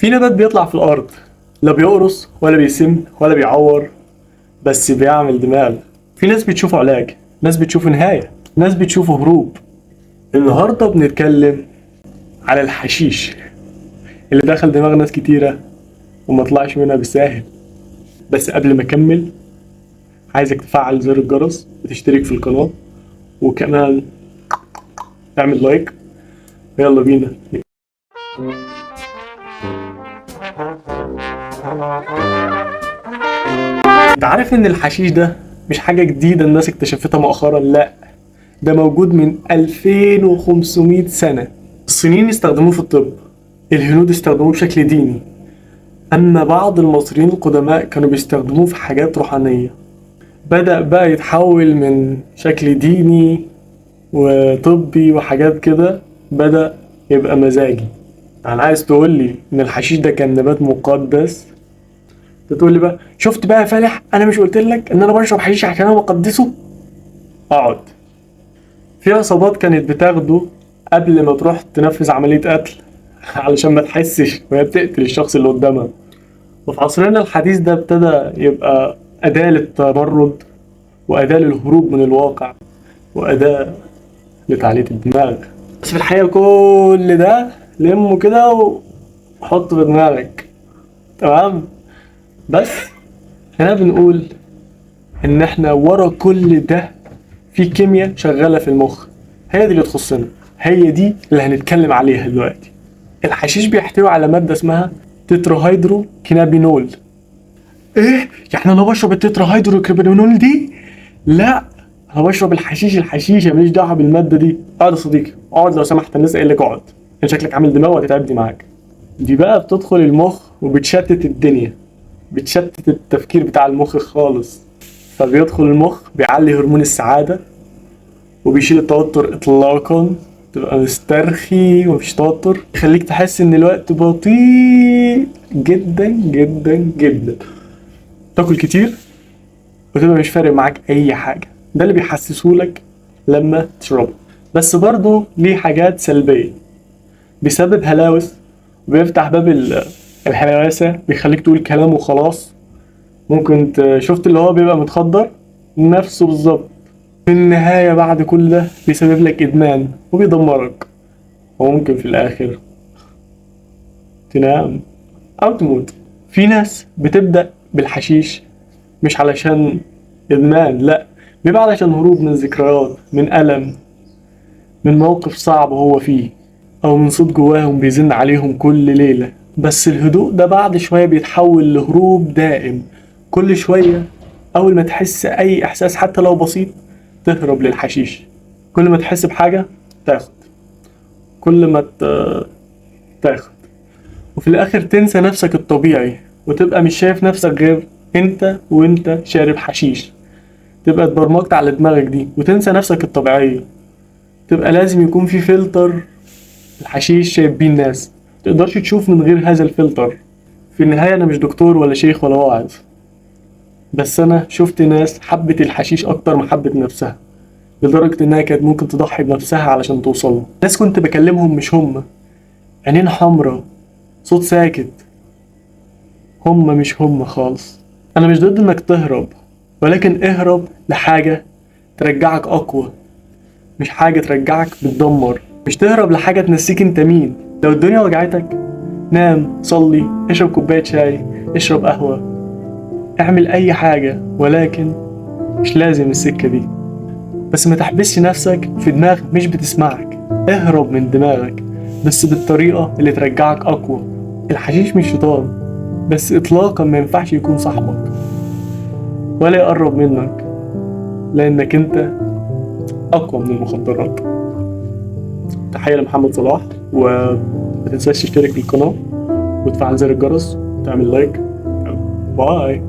في نبات بيطلع في الأرض، لا بيقرص ولا بيسم ولا بيعور، بس بيعمل دماغ. في ناس بتشوفه علاج، ناس بتشوفه نهاية، ناس بتشوفه هروب. النهاردة بنتكلم على الحشيش اللي دخل دماغ ناس كتيرة وما طلعش منها بالساهل. بس قبل ما أكمل عايزك تفعل زر الجرس وتشترك في القناة، وكمان تعمل لايك. يلا بينا. انت عارف ان الحشيش ده مش حاجة جديدة الناس اكتشفتها مؤخرا؟ لا، ده موجود من 2500 سنة. الصينيين استخدموه في الطب، الهنود استخدموه بشكل ديني، أما بعض المصريين القدماء كانوا بيستخدموه في حاجات روحانية. بدأ بقى يتحول من شكل ديني وطبي وحاجات كده، بدأ يبقى مزاجي. يعني عايز تقولي إن الحشيش ده كان نبات مقدس؟ تقول لي بقى شفت بقى يا فالح، أنا مش قلتلك إن أنا بشرب حشيش عشان أنا بقدسه؟ اقعد. في عصابات كانت بتاخده قبل ما تروح تنفذ عملية قتل علشان ما تحسش وهي بتقتل الشخص اللي قدامها. وفي عصرنا الحديث ده ابتدى يبقى أداة للتمرد، وأداة للهروب من الواقع، وأداة لتعلية الدماغ. بس في الحقيقة كل ده لمه كده وحطه في دماغك، تمام؟ بس هنا بنقول إن إحنا ورا كل ده في كيمياء شغالة في المخ، هي دي اللي تخصنا، هي دي اللي هنتكلم عليها دلوقتي. الحشيش بيحتوي على مادة اسمها تتراهيدرو كنابينول. ايه يعني انا بشرب التتراهيدرو كنابينول دي؟ لا، انا بشرب الحشيشه، ماليش دعوه بالماده دي. اقعد يا صديقي، اقعد لو سمحت، الناس قايل لك اقعد، انت شكلك عامل دماغ وهتتعبني معاك. دي بقى بتدخل المخ وبتشتت الدنيا، بتشتت التفكير بتاع المخ خالص. فبيدخل المخ بيعلي هرمون السعاده وبيشيل التوتر اطلاقا، تبقى مسترخي ومفيش توتر، يخليك تحس ان الوقت بطيء جدا جدا جدا. تاكل كتير وتبقى مش فارق معاك اي حاجه، ده اللي بيحسسهولك لما تشربه. بس برضه ليه حاجات سلبيه، بيسبب هلاوس وبيفتح باب الهلوسه، بيخليك تقول كلام وخلاص. ممكن شفت اللي هو بيبقى متخدر نفسه بالظبط. في النهاية بعد كل ده بيسبب لك إدمان وبيدمرك، وممكن في الآخر تنام أو تموت. في ناس بتبدأ بالحشيش مش علشان إدمان، لأ، بيبقى علشان هروب من ذكريات، من ألم، من موقف صعب هو فيه، أو من صوت جواهم بيزن عليهم كل ليلة. بس الهدوء ده بعد شوية بيتحول لهروب دائم. كل شوية أول ما تحس أي إحساس حتى لو بسيط تهرب للحشيش. كل ما تحس بحاجة تاخد، كل ما تاخد، وفي الآخر تنسى نفسك الطبيعي وتبقى مش شايف نفسك غير انت وانت شارب حشيش. تبقى اتبرمجت على دماغك دي وتنسى نفسك الطبيعية. تبقى لازم يكون في فلتر الحشيش شايف بيه الناس، متقدرش تشوف من غير هذا الفلتر. في النهاية أنا مش دكتور ولا شيخ ولا واعظ، بس أنا شفت ناس حبت الحشيش أكتر ما حبت نفسها، لدرجة إنها كانت ممكن تضحي بنفسها علشان توصله. ناس كنت بكلمهم مش هم، عينين حمرا، صوت ساكت، هم مش هم خالص. أنا مش ضد إنك تهرب، ولكن اهرب لحاجة ترجعك أقوى، مش حاجة ترجعك بتدمر. مش تهرب لحاجة تنسيك انت مين. لو الدنيا وجعتك نام، صلي، اشرب كوباية شاي، اشرب قهوة، اعمل اي حاجة، ولكن مش لازم السكة دي. بس ما تحبسش نفسك في دماغ مش بتسمعك. اهرب من دماغك بس بالطريقة اللي ترجعك اقوى. الحشيش مش شيطان، بس اطلاقا ما ينفعش يكون صاحبك ولا يقرب منك، لانك انت اقوى من المخدرات. تحية لمحمد صلاح، وما تنساش تشترك في القناة وتفعل زر الجرس وتعمل لايك. باي.